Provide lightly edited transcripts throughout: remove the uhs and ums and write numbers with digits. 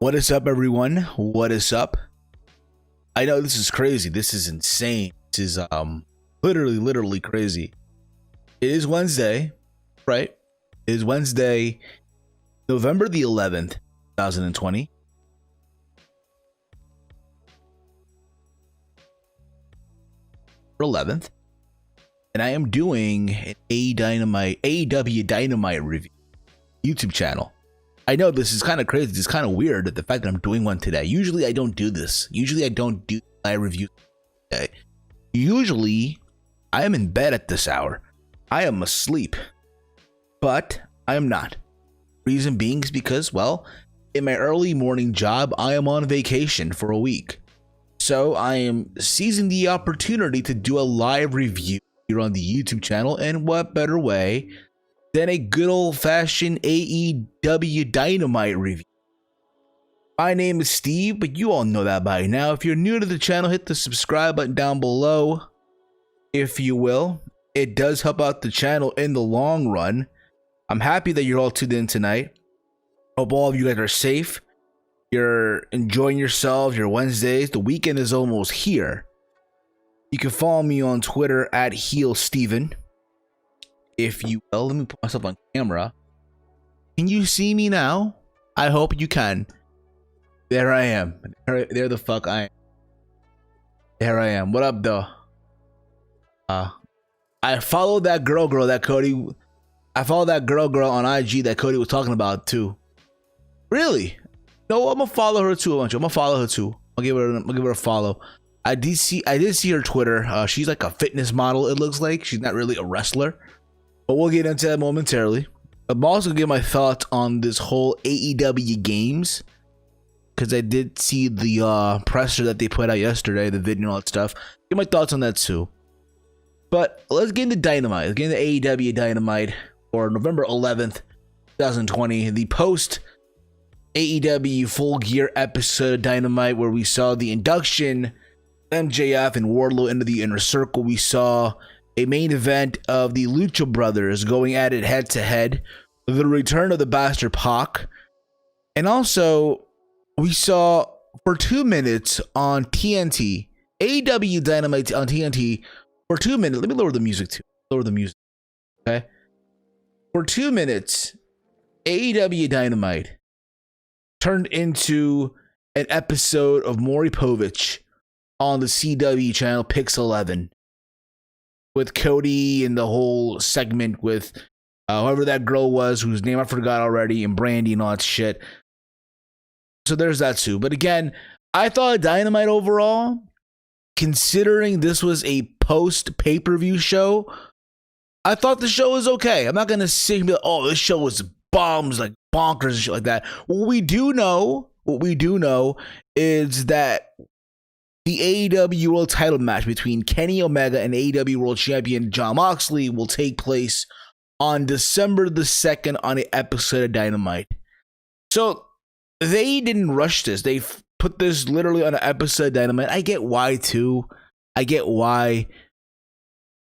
What is up, everyone? What is up? I know this is crazy. This is insane. This is literally crazy. It is Wednesday, right? It is Wednesday, November the 11th, 2020. '11th, and I am doing an AEW Dynamite review YouTube channel. I know this is kind of crazy. It's kind of weird that the fact that I'm doing one today. Usually I don't do this. Usually I don't do live reviews today. Usually I am in bed at this hour. I am asleep, but I am not. Reason being is because, well, in my early morning job, I am on vacation for a week. So I am seizing the opportunity to do a live review here on the YouTube channel, and what better way than a good old-fashioned AEW Dynamite review. My name is Steve, but you all know that by now. If you're new to the channel, hit the subscribe button down below, if you will. It does help out the channel in the long run. I'm happy that you're all tuned in tonight. Hope all of you guys are safe. You're enjoying yourselves, your Wednesdays. The weekend is almost here. You can follow me on Twitter at HeelSteven, if you will. Let me put myself on camera. Can you see me now? I hope you can. There I am. There the fuck I am. There I am. What up, though? I followed that girl that Cody. I followed that girl on IG that Cody was talking about too. Really? No, I'm gonna follow her too. I'm gonna follow her too. I'll give her a follow. I did see her Twitter. She's like a fitness model. It looks like she's not really a wrestler, but we'll get into that momentarily. I'm also gonna give my thoughts on this whole AEW Games, because I did see the presser that they put out yesterday, the video and all that stuff. Get my thoughts on that too. But let's get into Dynamite. Let's get into AEW Dynamite for November 11th, 2020. The post AEW Full Gear episode of Dynamite, where we saw the induction, MJF and Wardlow into the Inner Circle. We saw a main event of the Lucha Brothers going at it head to head, the return of the Bastard Pac, and also we saw for 2 minutes on TNT, AEW Dynamite on TNT for 2 minutes. Let me lower the music too. Lower the music. Okay. For 2 minutes, AEW Dynamite turned into an episode of Maury Povich on the CW channel Pix 11, with Cody and the whole segment with whoever that girl was, whose name I forgot already, and Brandy and all that shit. So there's that too. But again, I thought Dynamite overall, considering this was a post pay-per-view show, I thought the show was okay. I'm not gonna sit and be like, oh, this show was bombs, like bonkers and shit like that. What we do know is that the AEW World Title match between Kenny Omega and AEW World Champion Jon Moxley will take place on December the 2nd on an episode of Dynamite. So they didn't rush this. They put this literally on an episode of Dynamite. I get why too. I get why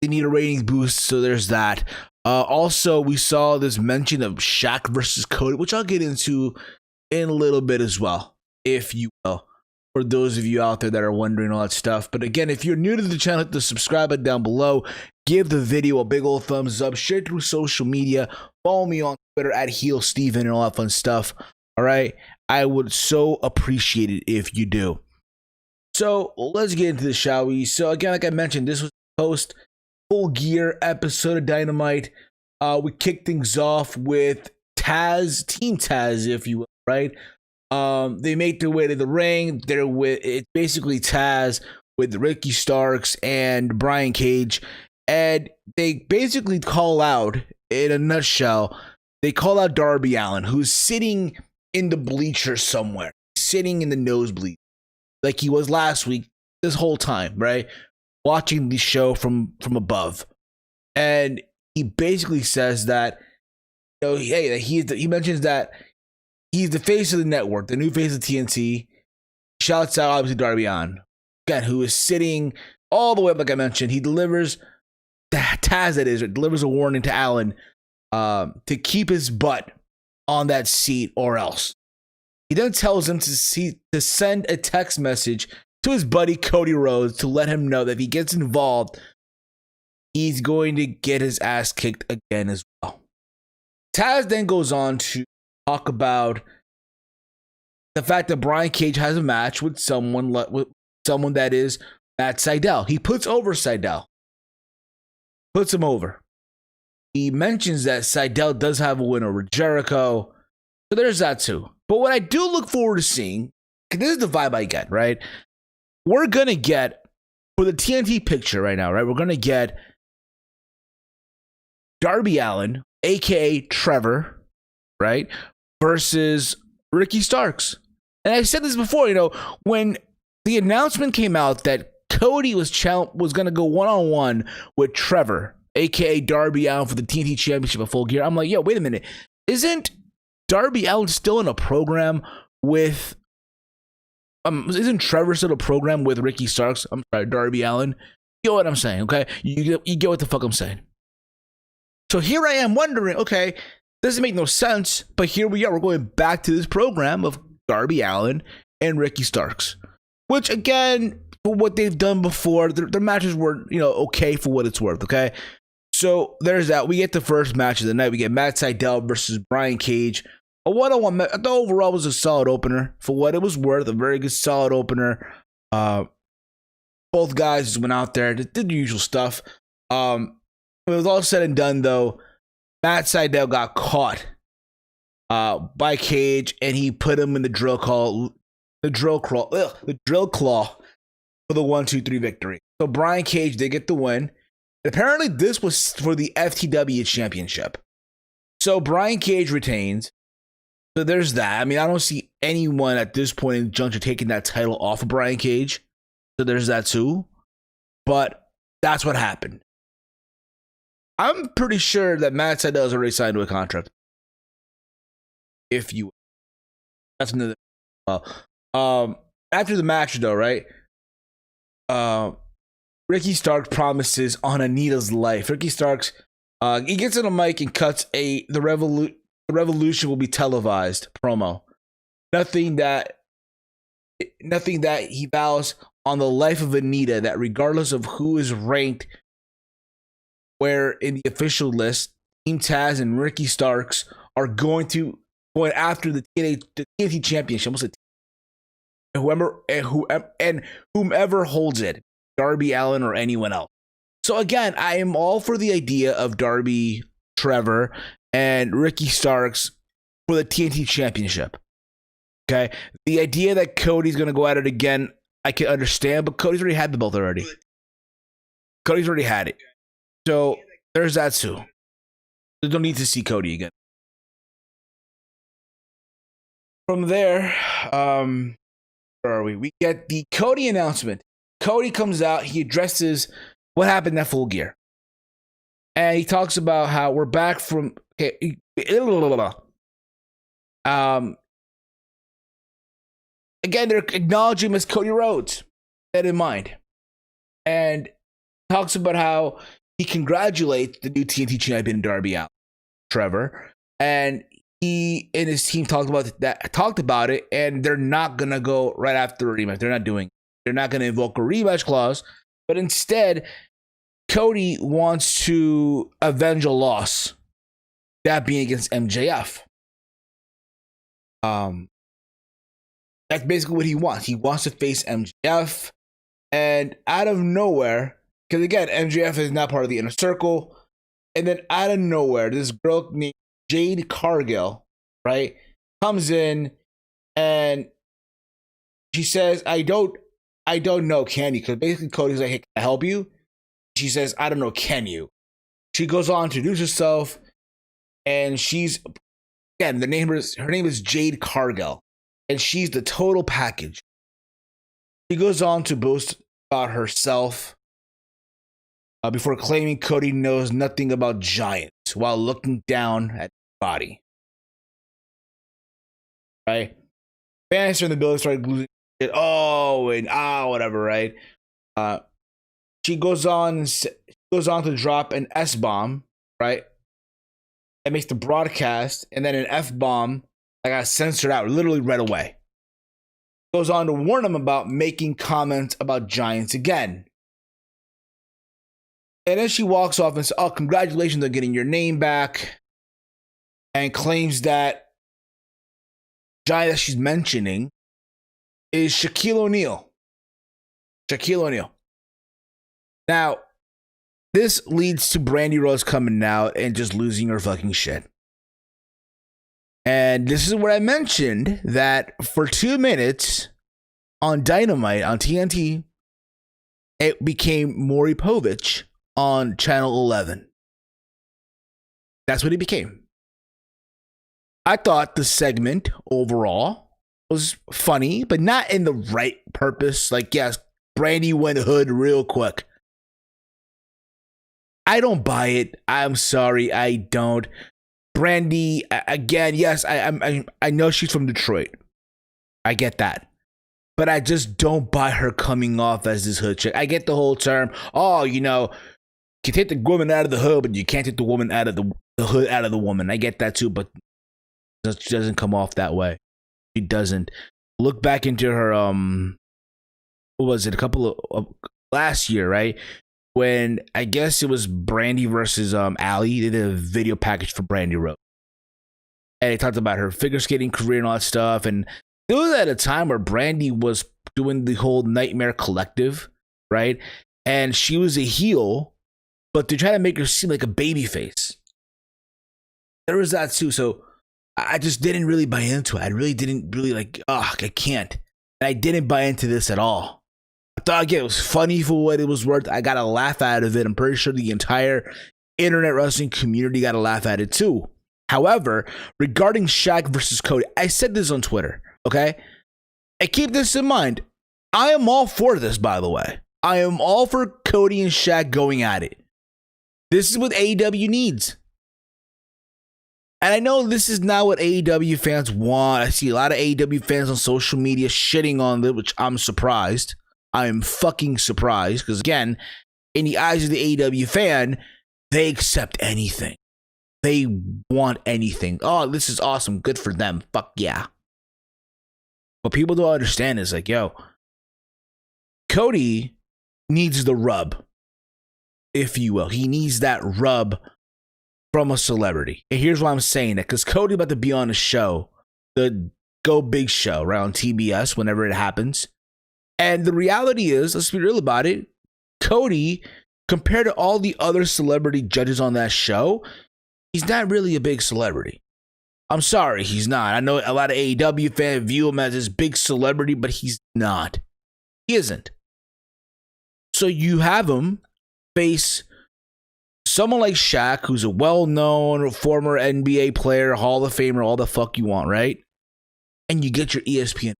they need a ratings boost, so there's that. Also, we saw this mention of Shaq versus Cody, which I'll get into in a little bit as well, if you will, for those of you out there that are wondering all that stuff. But again, if you're new to the channel, hit the subscribe button down below. Give the video a big old thumbs up. Share it through social media. Follow me on Twitter at HeelSteven and all that fun stuff. All right? I would so appreciate it if you do. So let's get into this, shall we? So again, like I mentioned, this was post Full Gear episode of Dynamite. We kicked things off with Taz, Team Taz, if you will, right? They make their way to the ring. It's basically Taz with Ricky Starks and Brian Cage, and they basically call out, in a nutshell, they call out Darby Allin, who's sitting in the bleachers somewhere, sitting in the nosebleed, like he was last week, this whole time, right? Watching the show from above. And he basically says that, you know, hey, he mentions that he's the face of the network, the new face of TNT. Shouts out, obviously, Darby Allin, again, who is sitting all the way up, like I mentioned. He delivers, Taz that is, delivers a warning to Allin to keep his butt on that seat or else. He then tells him to send a text message to his buddy Cody Rhodes to let him know that if he gets involved, he's going to get his ass kicked again as well. Taz then goes on to talk about the fact that Brian Cage has a match with someone that is Matt Sydal. He puts over Sydal. Puts him over. He mentions that Sydal does have a win over Jericho. So there's that too. But what I do look forward to seeing, this is the vibe I get, right? We're going to get, for the TNT picture right now, right? We're going to get Darby Allin, a.k.a. Trevor, right? Versus Ricky Starks. And I said this before, when the announcement came out that Cody was going to go one-on-one with Trevor, a.k.a. Darby Allin, for the TNT Championship at Full Gear. I'm like, yo, wait a minute. Isn't Darby Allin still in a program with... isn't Trevor still a program with Ricky Starks? I'm sorry, Darby Allin. You know what I'm saying, okay? You get what the fuck I'm saying. So here I am wondering, okay, doesn't make no sense, but here we are. We're going back to this program of Darby Allin and Ricky Starks, which again, for what they've done before, their matches were, okay for what it's worth, okay? So there's that. We get the first match of the night. We get Matt Sydal versus Brian Cage. A one-on-one match. I thought overall was a solid opener for what it was worth. A very good, solid opener. Both guys just went out there, did the usual stuff. When it was all said and done, though, Matt Sydal got caught by Cage, and he put him in the drill claw for the 1-2-3 victory. So Brian Cage did get the win. Apparently, this was for the FTW Championship. So Brian Cage retains. So there's that. I mean, I don't see anyone at this point in the juncture taking that title off of Brian Cage. So there's that too. But that's what happened. I'm pretty sure that Matt Sydal has already signed to a contract. If you... That's another... after the match, though, right? Ricky Starks promises on Anita's life. Ricky Starks, he gets on a mic and cuts the Revolution will be televised promo. Nothing that he vows on the life of Anita that regardless of who is ranked where in the official list, Team Taz and Ricky Starks are going after the TNT Championship. Whomever holds it, Darby Allin or anyone else. So again, I am all for the idea of Darby, Trevor, and Ricky Starks for the TNT Championship. Okay? The idea that Cody's going to go at it again, I can understand, but Cody's already had the belt already. Cody's already had it. So there's that too. There's no need to see Cody again. From there, where are we? We get the Cody announcement. Cody comes out. He addresses what happened at Full Gear. And he talks about how we're back from... Okay, again, they're acknowledging him as Cody Rhodes. That in mind. And talks about how he congratulates the new TNT champion Darby Allin, Trevor. And he and his team talked about it, and they're not going to go right after a rematch. They're not doing it. They're not going to invoke a rematch clause, but instead, Cody wants to avenge a loss, that being against MJF. That's basically what he wants. He wants to face MJF, and out of nowhere, because again, MJF is not part of the inner circle, and then out of nowhere, this girl named Jade Cargill, right, comes in, and she says, I don't know, can you? Because basically Cody's like, hey, can I help you? She says, I don't know, can you? She goes on to introduce herself, and she's, again, her name is Jade Cargill, and she's the total package. She goes on to boast about herself before claiming Cody knows nothing about giants while looking down at his body. Right? Fans in the building started losing shit. Oh, and whatever, right? She goes on to drop an S-bomb, right? That makes the broadcast, and then an F-bomb I got censored out literally right away. Goes on to warn him about making comments about Giants again. And then she walks off and says, oh, congratulations on getting your name back. And claims that Giant that she's mentioning is Shaquille O'Neal. Shaquille O'Neal. Now, this leads to Brandy Rose coming out and just losing her fucking shit. And this is where I mentioned that for 2 minutes on Dynamite, on TNT, it became Maury Povich on Channel 11. That's what it became. I thought the segment overall was funny, but not in the right purpose. Like, yes, Brandy went hood real quick. I don't buy it. I'm sorry, I don't. Brandy, again, yes, I know she's from Detroit. I get that. But I just don't buy her coming off as this hood chick. I get the whole term, oh, you know, you can take the woman out of the hood, but you can't take the woman out of the hood out of the woman. I get that too, but she doesn't come off that way. She doesn't. Look back into her, what was it, a couple of last year, right? When I guess it was Brandy versus Allie. They did a video package for Brandy Rose. And they talked about her figure skating career and all that stuff. And it was at a time where Brandy was doing the whole Nightmare Collective, right? And she was a heel, but they're trying to make her seem like a baby face. There was that too. So I just didn't really buy into it. I really didn't I can't. And I didn't buy into this at all. I thought, again, it was funny for what it was worth. I got a laugh out of it. I'm pretty sure the entire internet wrestling community got a laugh at it too. However, regarding Shaq versus Cody, I said this on Twitter, okay? And keep this in mind. I am all for this, by the way. I am all for Cody and Shaq going at it. This is what AEW needs. And I know this is not what AEW fans want. I see a lot of AEW fans on social media shitting on it, which I'm surprised. I am fucking surprised because, again, in the eyes of the AEW fan, they accept anything. They want anything. Oh, this is awesome. Good for them. Fuck yeah. What people don't understand is like, yo, Cody needs the rub, if you will. He needs that rub from a celebrity. And here's why I'm saying that. Because Cody about to be on a show, the Go Big show, right, on TBS whenever it happens. And the reality is, let's be real about it, Cody, compared to all the other celebrity judges on that show, he's not really a big celebrity. I'm sorry, he's not. I know a lot of AEW fans view him as this big celebrity, but he's not. He isn't. So you have him face someone like Shaq, who's a well-known former NBA player, Hall of Famer, all the fuck you want, right? And you get your ESPN,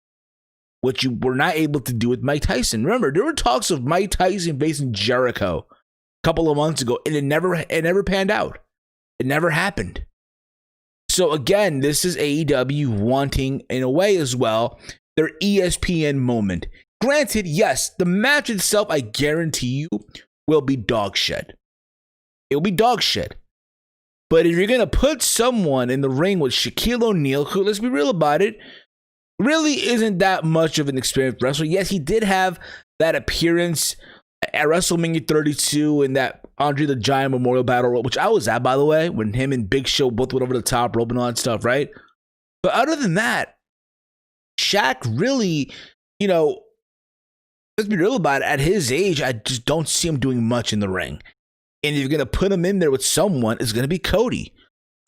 which you were not able to do with Mike Tyson. Remember, there were talks of Mike Tyson facing Jericho a couple of months ago, and it never panned out. It never happened. So again, this is AEW wanting, in a way as well, their ESPN moment. Granted, yes, the match itself, I guarantee you, will be dog shit. It will be dog shit. But if you're going to put someone in the ring with Shaquille O'Neal, who, let's be real about it, really isn't that much of an experienced wrestler. Yes, he did have that appearance at WrestleMania 32 in that Andre the Giant Memorial Battle, which I was at, by the way, when him and Big Show both went over the top rope and all that stuff, right? But other than that, Shaq really, you know, let's be real about it, at his age, I just don't see him doing much in the ring. And if you're going to put him in there with someone, it's going to be Cody.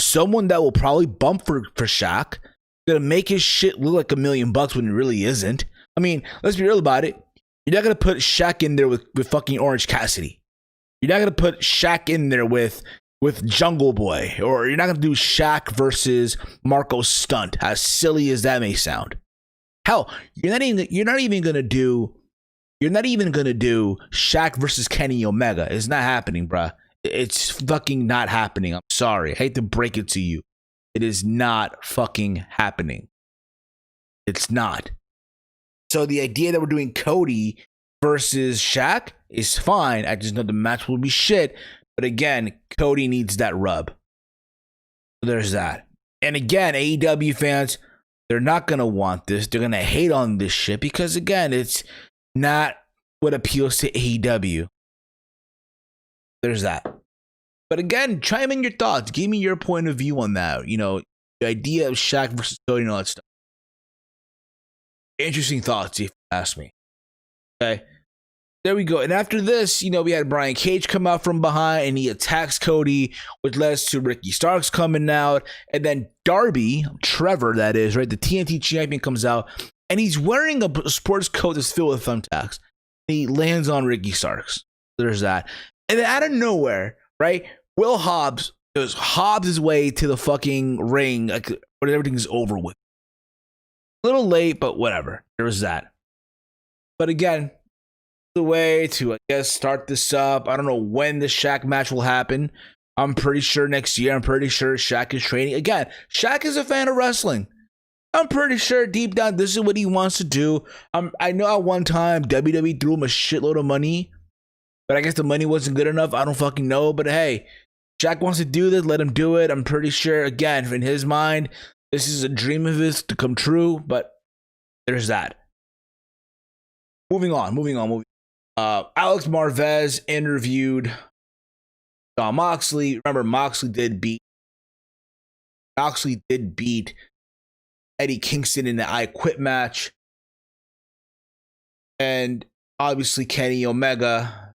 Someone that will probably bump for Shaq. Going to make his shit look like $1 million when it really isn't. I mean, let's be real about it. You're not going to put Shaq in there with fucking Orange Cassidy. You're not going to put Shaq in there with Jungle Boy. Or you're not going to do Shaq versus Marco Stunt, as silly as that may sound. Hell, you're not even going to do Shaq versus Kenny Omega. It's not happening, bruh. It's fucking not happening. I'm sorry. I hate to break it to you. It is not fucking happening. It's not. So the idea that we're doing Cody versus Shaq is fine. I just know the match will be shit. But again, Cody needs that rub. So there's that. And again, AEW fans, They're not going to want this. They're going to hate on this shit because, again, it's not what appeals to AEW. There's that. But again, chime in your thoughts. Give me your point of view on that. You know, the idea of Shaq versus Cody and all that stuff. Interesting thoughts, if you ask me. Okay. There we go. And after this, you know, we had Brian Cage come out from behind and he attacks Cody, which leads to Ricky Starks coming out. And then Darby, Trevor, that is, right? The TNT champion comes out and he's wearing a sports coat that's filled with thumbtacks. He lands on Ricky Starks. There's that. And then out of nowhere, right? Will Hobbs goes his way to the fucking ring like when everything's over with. A little late, but whatever. There was that. But again, the way to, I guess, start this up. I don't know when the Shaq match will happen. I'm pretty sure next year. I'm pretty sure Shaq is training. Again, Shaq is a fan of wrestling. I'm pretty sure deep down this is what he wants to do. I know at one time WWE threw him a shitload of money, but I guess the money wasn't good enough. I don't fucking know. But hey, Shaq wants to do this. Let him do it. I'm pretty sure, again, in his mind, this is a dream of his to come true. But there's that. Moving on. Alex Marvez interviewed Jon Moxley. Remember, Moxley did beat Eddie Kingston in the I Quit match. And obviously Kenny Omega,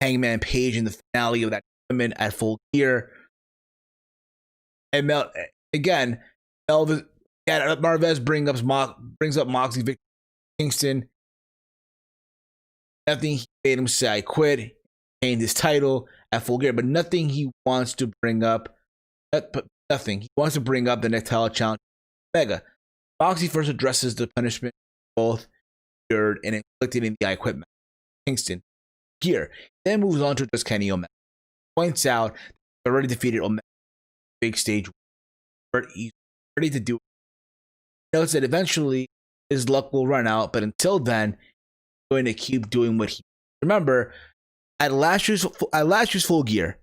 Hangman Page in the finale of that tournament at Full Gear. And Marvez brings up Moxley, Victor Kingston. Nothing he made him say I quit, gained his title at Full Gear, but nothing he wants to bring up. Nothing. He wants to bring up the next title challenge. Omega. Moxley first addresses the punishment both endured and inflicted in the I Quit match. Kingston. Gear. Then moves on to address Kenny Omega. Points out they've already defeated Omega. Big stage. He's ready to do it. He notes that eventually his luck will run out, but until then, going to keep doing what he. Remember, at last year's Full Gear,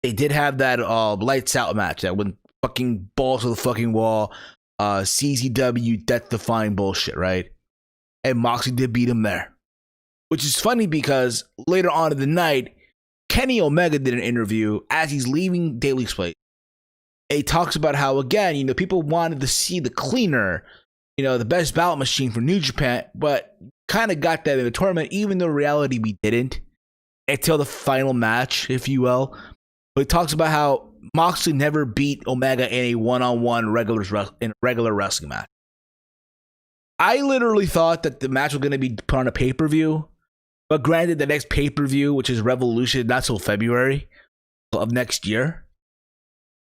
they did have that lights out match that went fucking balls to the fucking wall, CZW death defying bullshit, right? And Moxley did beat him there, which is funny because later on in the night, Kenny Omega did an interview as he's leaving Daily's Place. And he talks about how, again, you know, people wanted to see the cleaner, you know, the best ballot machine for New Japan, but kind of got that in the tournament, even though in reality we didn't until the final match, if you will. But he talks about how Moxley never beat Omega in a one-on-one regular wrestling match. I literally thought that the match was going to be put on a pay-per-view, but granted, the next pay-per-view, which is Revolution, not till February of next year.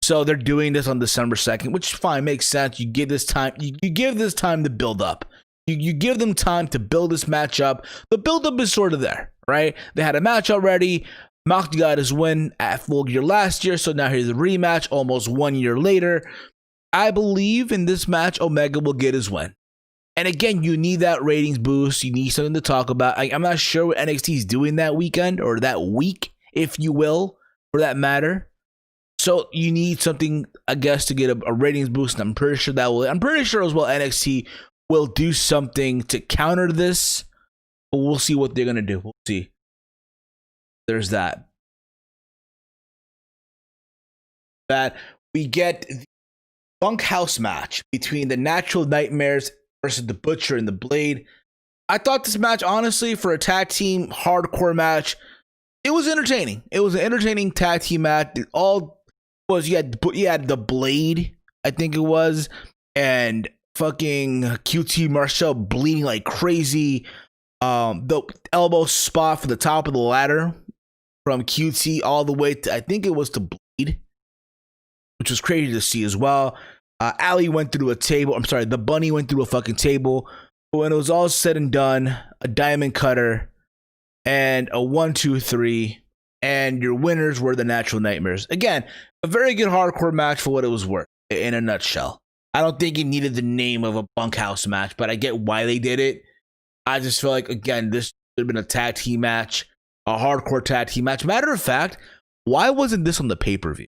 So they're doing this on December 2nd, which fine, makes sense. You give this time, you give this time to build up. You give them time to build this match up. The build-up is sort of there, right? They had a match already. Moxley got his win at Full Gear last year, so now here's a rematch almost 1 year later. I believe in this match, Omega will get his win. And again, you need that ratings boost. You need something to talk about. I'm not sure what NXT is doing that weekend or that week, if you will, for that matter. So you need something, I guess, to get a ratings boost. And I'm pretty sure as well NXT will do something to counter this. But we'll see what they're gonna do. We'll see. There's that. That we get the bunkhouse match between the Natural Nightmares versus the Butcher and the Blade. I thought this match, honestly, for a tag team hardcore match, it was entertaining. It was an entertaining tag team match. It all was you had the Blade, I think it was, and fucking QT Marshall bleeding like crazy. The elbow spot for the top of the ladder from QT all the way to, I think it was to Bleed, which was crazy to see as well. Ali went through a table. I'm sorry, the Bunny went through a fucking table. But when it was all said and done, a diamond cutter and a 1, 2, 3, and your winners were the Natural Nightmares. Again, a very good hardcore match for what it was worth, in a nutshell. I don't think it needed the name of a bunkhouse match, but I get why they did it. I just feel like, again, this should have been a tag team match, a hardcore tag team match. Matter of fact, why wasn't this on the pay-per-view?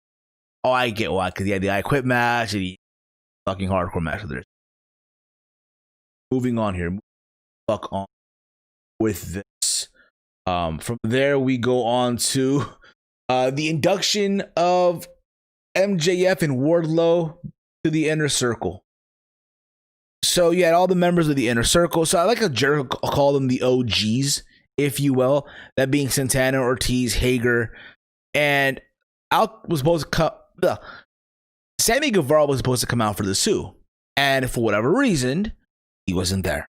Oh, I get why, because he had the I Quit match, and fucking hardcore match there. Moving on here. Fuck on with this. From there, we go on to the induction of MJF and Wardlow to the Inner Circle. So you had all the members of the Inner Circle. So I like how Jericho call them the OGs, if you will. That being Santana, Ortiz, Hager, and out was supposed to come. Sammy Guevara was supposed to come out for the Sioux, and for whatever reason, he wasn't there.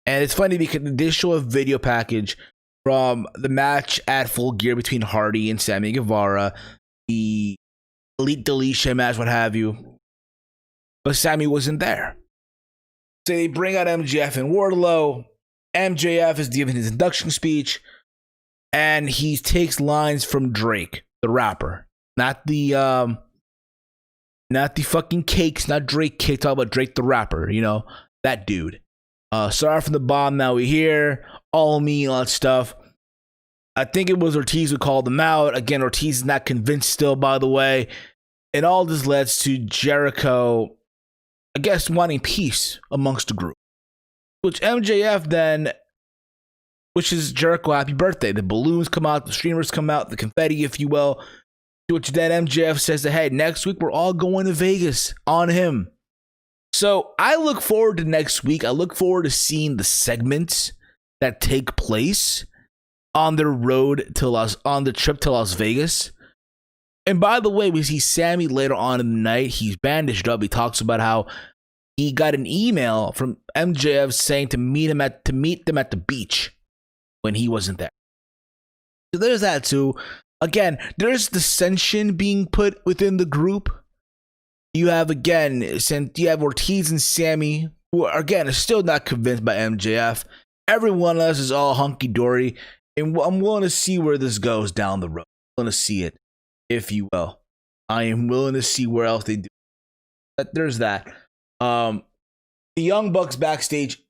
And it's funny because they show a video package from the match at Full Gear between Hardy and Sammy Guevara, the Elite Deletion match, what have you. But Sammy wasn't there. So they bring out MJF and Wardlow. MJF is giving his induction speech, and he takes lines from Drake, the rapper, not the fucking cakes, not Drake Cake. Talk about Drake the rapper, you know, that dude. Sorry from the bomb. Now we here, all me, all that stuff. I think it was Ortiz who called them out. Again, Ortiz is not convinced still, by the way. And all this leads to Jericho, I guess, wanting peace amongst the group. Which MJF then wishes Jericho happy birthday. The balloons come out, the streamers come out, the confetti, if you will. Which then MJF says that, hey, next week we're all going to Vegas on him. So I look forward to next week. I look forward to seeing the segments that take place on their road to on the trip to Las Vegas. And by the way, we see Sammy later on in the night. He's bandaged up. He talks about how he got an email from MJF saying to meet them at the beach when he wasn't there. So there's that too. Again, there's dissension being put within the group. You have Ortiz and Sammy, who are, again, still not convinced by MJF. Everyone else is all hunky-dory. And I'm willing to see where this goes down the road. I'm willing to see it, if you will. I am willing to see where else they do. But there's that. The Young Bucks backstage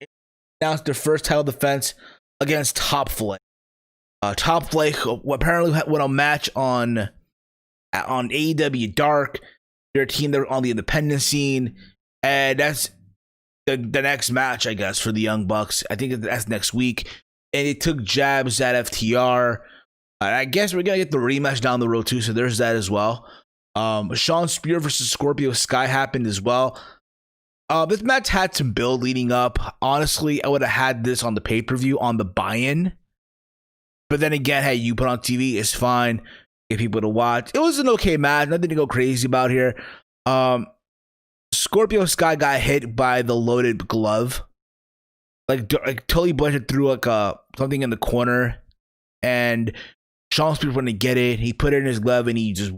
announced their first title defense against Top Flight. Top Flight apparently went a match on AEW Dark. Their team, they're on the independent scene, and that's the next match, I guess, for the Young Bucks. I think that's next week, and it took jabs at FTR. I guess we're gonna get the rematch down the road too, so there's that as well. Sean Spear versus Scorpio Sky happened as well. This match had some build leading up. Honestly, I would have had this on the pay-per-view on the buy-in, but then again, hey, you put on TV, it's fine. Get people to watch. It was an okay match. Nothing to go crazy about here. Scorpio Sky got hit by the loaded glove. Like Tully Blanchard threw something in the corner, and Sean Spears wanted to get it. He put it in his glove, and he just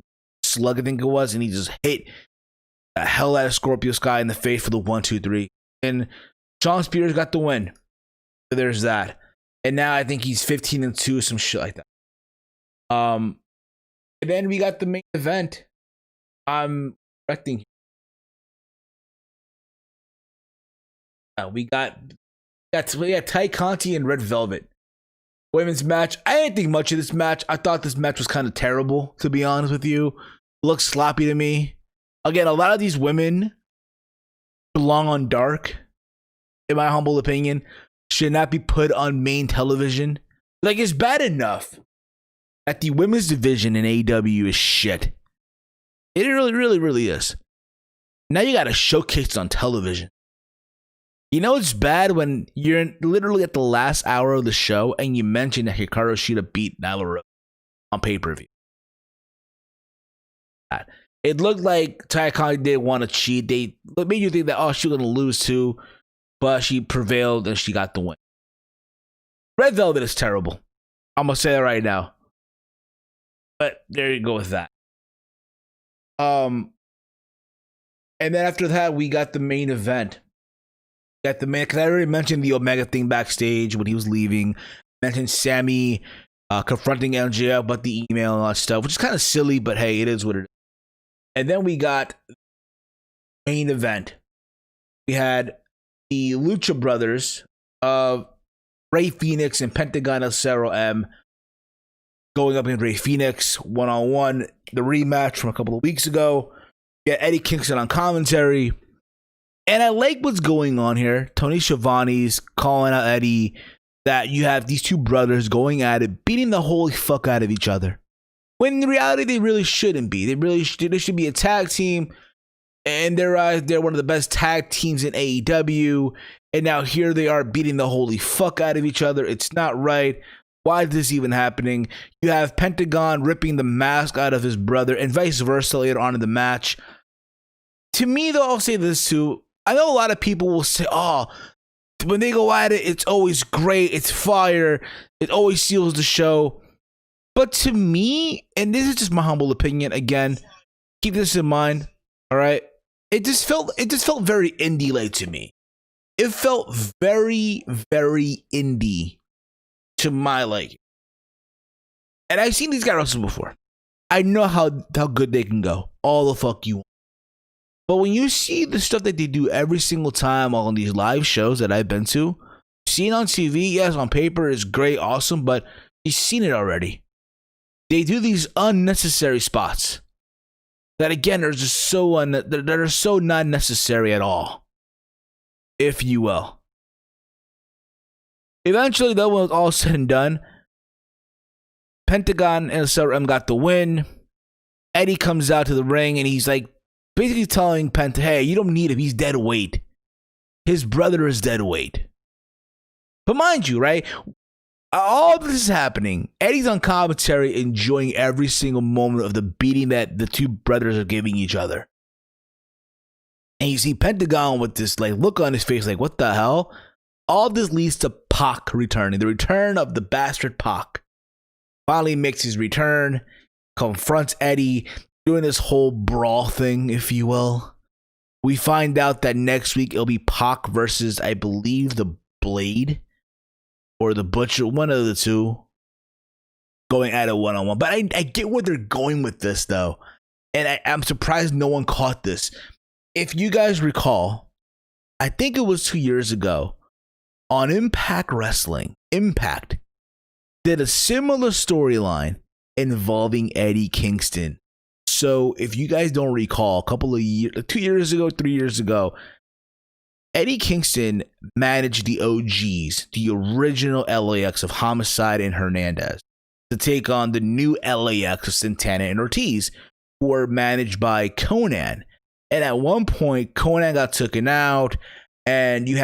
slugged, I think it was, and he just hit the hell out of Scorpio Sky in the face for the 1-2-3. And Sean Spears got the win. So there's that. And now I think he's 15-2, some shit like that. And then we got the main event. I'm correcting. We got Ty Conti and Red Velvet. Women's match. I didn't think much of this match. I thought this match was kind of terrible, to be honest with you. It looked sloppy to me. Again, a lot of these women belong on Dark, in my humble opinion. Should not be put on main television. Like, it's bad enough that the women's division in AEW is shit. It really, really, really is. Now you got to showcase on television. You know it's bad when you're literally at the last hour of the show and you mention that Hikaru Shida beat Nyla Rose on pay-per-view. It looked like Ty Conti didn't want to cheat. They made you think that, she was going to lose too, but she prevailed and she got the win. Red Velvet is terrible. I'm going to say that right now. But there you go with that. And then after that, we got the main event. Because I already mentioned the Omega thing backstage when he was leaving. Mentioned Sammy confronting MJF about the email and all that stuff, which is kind of silly, but hey, it is what it is. And then we got main event. We had the Lucha Brothers of Rey Fenix and Pentagon El Cerro M going up against Rey Fenix one-on-one. The rematch from a couple of weeks ago. We got Eddie Kingston on commentary. And I like what's going on here. Tony Schiavone's calling out Eddie that you have these two brothers going at it, beating the holy fuck out of each other. When in reality, they really shouldn't be. They should be a tag team. And they're one of the best tag teams in AEW. And now here they are beating the holy fuck out of each other. It's not right. Why is this even happening? You have Pentagon ripping the mask out of his brother and vice versa later on in the match. To me, though, I'll say this too. I know a lot of people will say, oh, when they go at it, it's always great. It's fire. It always seals the show. But to me, and this is just my humble opinion, again, keep this in mind, all right? It just felt very indie-like to me. It felt very, very indie to my liking. And I've seen these guys wrestle before. I know how good they can go. All the fuck you want. But when you see the stuff that they do every single time on these live shows that I've been to, seeing on TV, yes, on paper is great, awesome, but you've seen it already. They do these unnecessary spots that, again, are just that are so not necessary at all, if you will. Eventually, though, when it was all said and done, Pentagon and SRM got the win. Eddie comes out to the ring and he's like, basically telling Penta, hey, you don't need him. He's dead weight. His brother is dead weight. But mind you, right? All this is happening. Eddie's on commentary enjoying every single moment of the beating that the two brothers are giving each other. And you see Pentagon with this like look on his face like, what the hell? All this leads to Pac returning. The return of the bastard Pac. Finally makes his return. Confronts Eddie. Doing this whole brawl thing, if you will. We find out that next week it'll be Pac versus, I believe, the Blade or the Butcher, one of the two, going at it one-on-one. But I get where they're going with this, though. And I'm surprised no one caught this. If you guys recall, I think it was 2 years ago, on Impact Wrestling, Impact did a similar storyline involving Eddie Kingston. So if you guys don't recall, a couple of years, 2 years ago, 3 years ago, Eddie Kingston managed the OGs, the original LAX of Homicide and Hernandez, to take on the new LAX of Santana and Ortiz, who were managed by Conan. And at one point, Conan got taken out, and you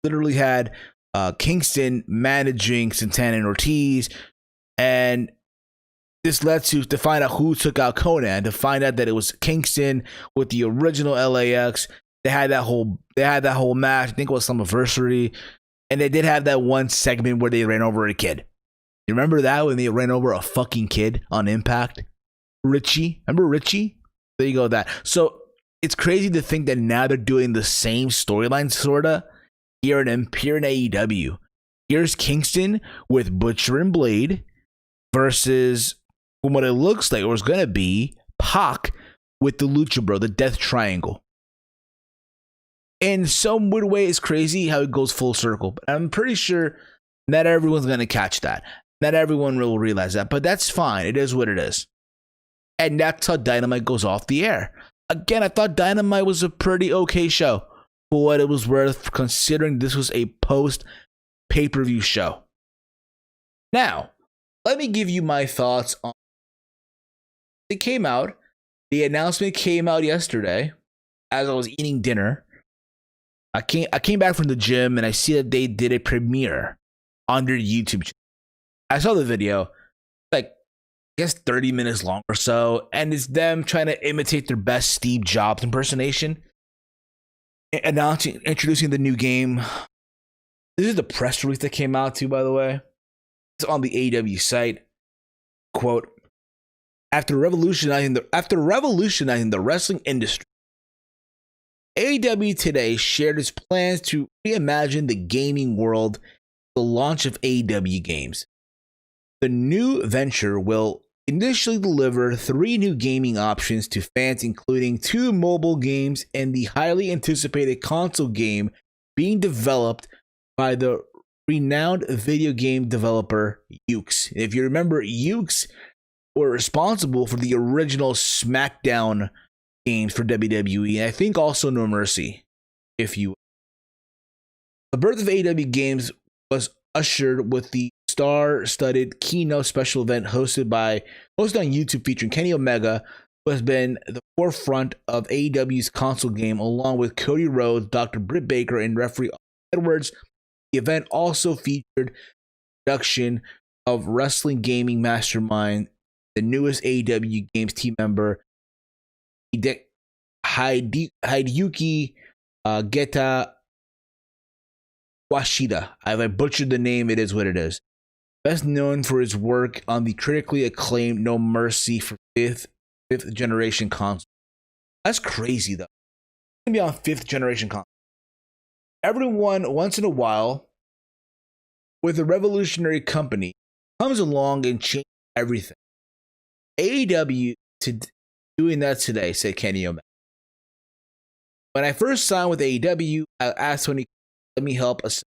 literally had Kingston managing Santana and Ortiz, and this led to find out who took out Conan, to find out that it was Kingston with the original LAX. They had that whole match. I think it was Summiversary. And they did have that one segment where they ran over a kid. You remember that when they ran over a fucking kid on Impact? Richie. Remember Richie? There you go, that. So it's crazy to think that now they're doing the same storyline, sorta, here in AEW. Here's Kingston with Butcher and Blade versus, from what it looks like, or is going to be, Pac with the Lucha Bro, the Death Triangle. In some weird way, it's crazy how it goes full circle. But I'm pretty sure not everyone's going to catch that. Not everyone will realize that. But that's fine. It is what it is. And that's how Dynamite goes off the air. Again, I thought Dynamite was a pretty okay show for what it was worth, considering this was a post-pay-per-view show. Now, let me give you my thoughts on it. Came out. The announcement came out yesterday as I was eating dinner. I came back from the gym and I see that they did a premiere on their YouTube channel. I saw the video, like, I guess 30 minutes long or so, and it's them trying to imitate their best Steve Jobs impersonation, introducing the new game. This is the press release that came out too, by the way. It's on the AEW site. Quote, after revolutionizing the wrestling industry, AEW today shared its plans to reimagine the gaming world with the launch of AEW Games. The new venture will initially deliver 3 new gaming options to fans, including 2 mobile games and the highly anticipated console game being developed by the renowned video game developer Yuke's. If you remember, Yuke's were responsible for the original SmackDown Games for WWE, and I think also No Mercy, if you will. The birth of AEW Games was ushered with the star-studded keynote special event hosted on YouTube featuring Kenny Omega, who has been the forefront of AEW's console game, along with Cody Rhodes, Dr. Britt Baker, and referee Edwards. The event also featured production of wrestling gaming mastermind, the newest AEW Games team member, Hideyuki Geta Washida. If I butchered the name, it is what it is. Best known for his work on the critically acclaimed No Mercy for fifth generation console. That's crazy though. It's gonna be on 5th generation console. Everyone once in a while with a revolutionary company comes along and changes everything. AEW doing that today, said Kenny Omega. When I first signed with AEW, I asked Tony, let me help us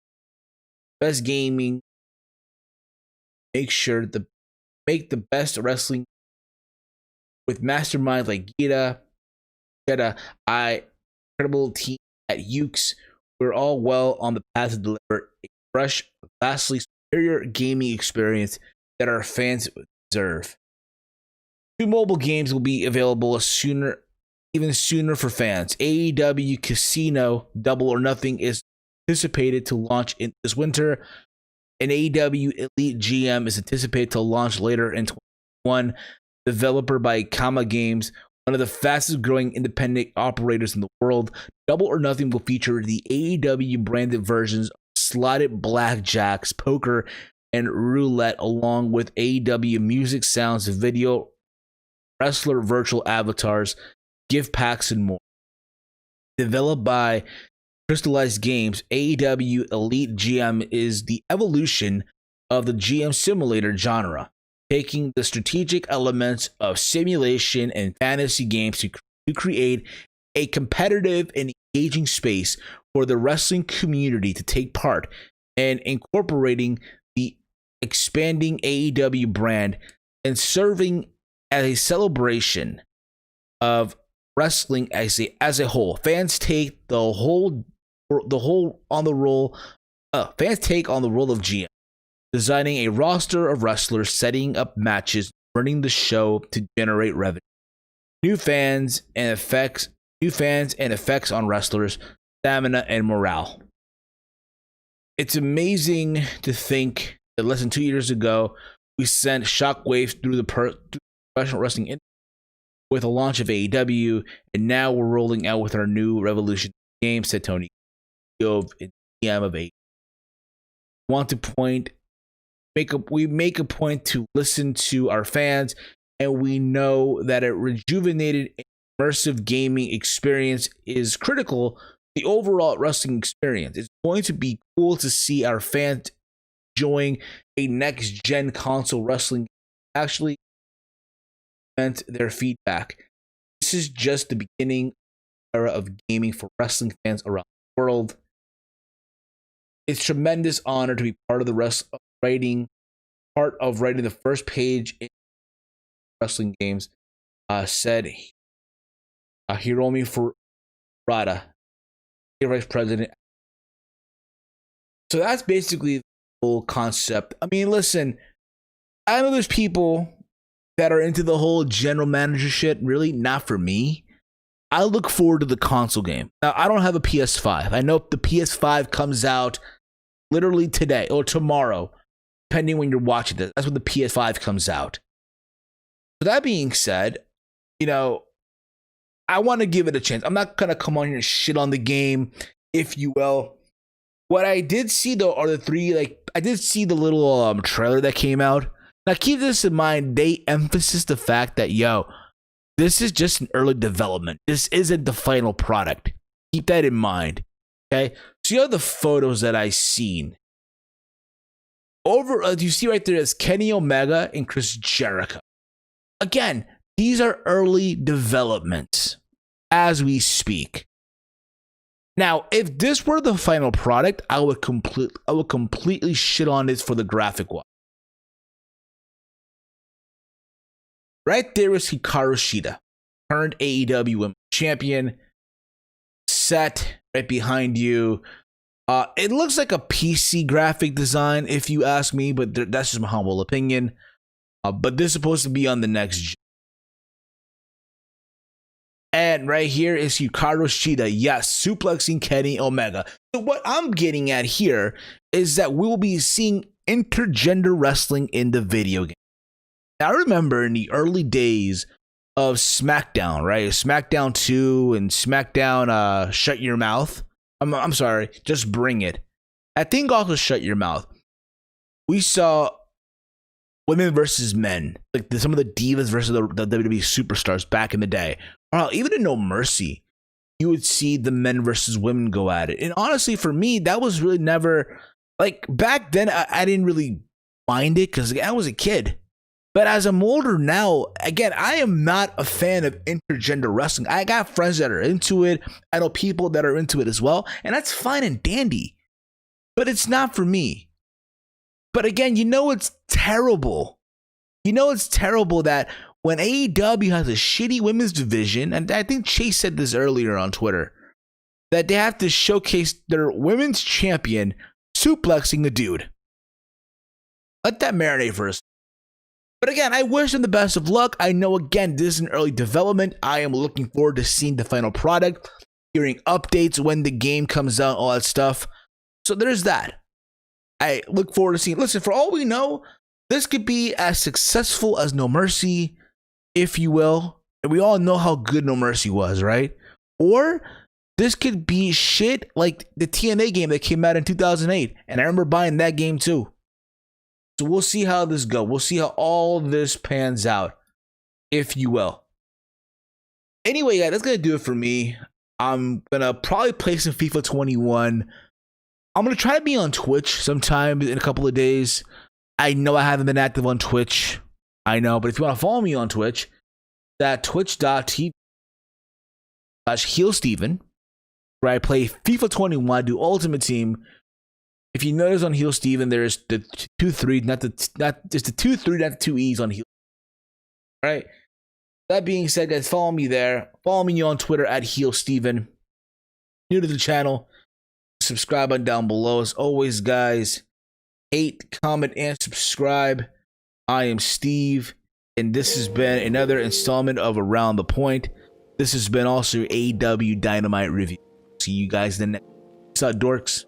best gaming, make the best wrestling with masterminds like Geta, incredible team at Ukes. We're all well on the path to deliver a fresh, vastly superior gaming experience that our fans deserve. 2 mobile games will be available even sooner for fans. AEW Casino Double or Nothing is anticipated to launch in this winter, and AEW Elite GM is anticipated to launch later in 2021. Developer by Kama Games, one of the fastest growing independent operators in the world, Double or Nothing will feature the AEW branded versions of slotted blackjacks, poker, and roulette, along with AEW music, sounds, video, wrestler virtual avatars, gift packs, and more. Developed by Crystallized Games, AEW Elite GM is the evolution of the GM simulator genre, taking the strategic elements of simulation and fantasy games to create a competitive and engaging space for the wrestling community to take part, and incorporating the expanding AEW brand and serving as a celebration of wrestling as a whole. Fans take on the role of GM, designing a roster of wrestlers, setting up matches, running the show to generate revenue. New fans and effects on wrestlers, stamina, and morale. It's amazing to think that less than 2 years ago, we sent shockwaves through the professional wrestling industry with the launch of AEW, and now we're rolling out with our new revolution game, said Tony, of GM of AEW. We make a point to listen to our fans, and we know that a rejuvenated, immersive gaming experience is critical to the overall wrestling experience. It's going to be cool to see our fans enjoying a next-gen console wrestling actually vent their feedback. This is just the beginning era of gaming for wrestling fans around the world. It's a tremendous honor to be part of writing the first page in wrestling games, said Hiromi Furada, vice president. So that's basically the whole concept. I mean, listen, I know there's people that are into the whole general manager shit. Really, not for me. I look forward to the console game. Now, I don't have a PS5. I know the PS5 comes out literally today or tomorrow, depending when you're watching this. That's when the PS5 comes out. But that being said, I want to give it a chance. I'm not going to come on here and shit on the game, if you will. What I did see, though, are I did see the little trailer that came out. Now, keep this in mind. They emphasize the fact that, this is just an early development. This isn't the final product. Keep that in mind. Okay? So, the photos that I've seen. You see right there is Kenny Omega and Chris Jericho. Again, these are early developments as we speak. Now, if this were the final product, I would completely shit on this for the graphic one. Right there is Hikaru Shida, current AEW women champion set right behind you. It looks like a PC graphic design, if you ask me, but that's just my humble opinion. But this is supposed to be on the next gen. And right here is Hikaru Shida, yes, suplexing Kenny Omega. So what I'm getting at here is that we will be seeing intergender wrestling in the video game. Now, I remember in the early days of SmackDown, right? SmackDown 2 and SmackDown Shut Your Mouth. I'm sorry, Just Bring It. I think also Shut Your Mouth. We saw women versus men, like some of the divas versus the WWE superstars back in the day. Or even in No Mercy, you would see the men versus women go at it. And honestly, for me, that was really never, like, back then, I didn't really mind it because I was a kid. But as I'm older now, again, I am not a fan of intergender wrestling. I got friends that are into it. I know people that are into it as well. And that's fine and dandy. But it's not for me. But again, it's terrible. It's terrible that when AEW has a shitty women's division, and I think Chase said this earlier on Twitter, that they have to showcase their women's champion suplexing a dude. Let that marinate for a second. But again, I wish them the best of luck. I know, again, this is an early development. I am looking forward to seeing the final product, hearing updates when the game comes out, all that stuff. So there's that. I look forward to seeing. Listen, for all we know, this could be as successful as No Mercy, if you will. And we all know how good No Mercy was, right? Or this could be shit like the TNA game that came out in 2008. And I remember buying that game too. So we'll see how this goes. We'll see how all this pans out, if you will. Anyway, guys, that's going to do it for me. I'm going to probably play some FIFA 21. I'm going to try to be on Twitch sometime in a couple of days. I know I haven't been active on Twitch. I know, but if you want to follow me on Twitch, that's twitch.tv/HeelSteven, where I play FIFA 21, I do Ultimate Team. If you notice on HeelSteven, there's the 2-3, not just the 2-3, not the 2 E's on Heel. All right. That being said, guys, follow me there. Follow me on Twitter at HeelSteven. New to the channel, subscribe button down below. As always, guys, hate, comment, and subscribe. I am Steve, and this has been another installment of Around the Point. This has been also AEW Dynamite review. See you guys in the next. Peace out, dorks.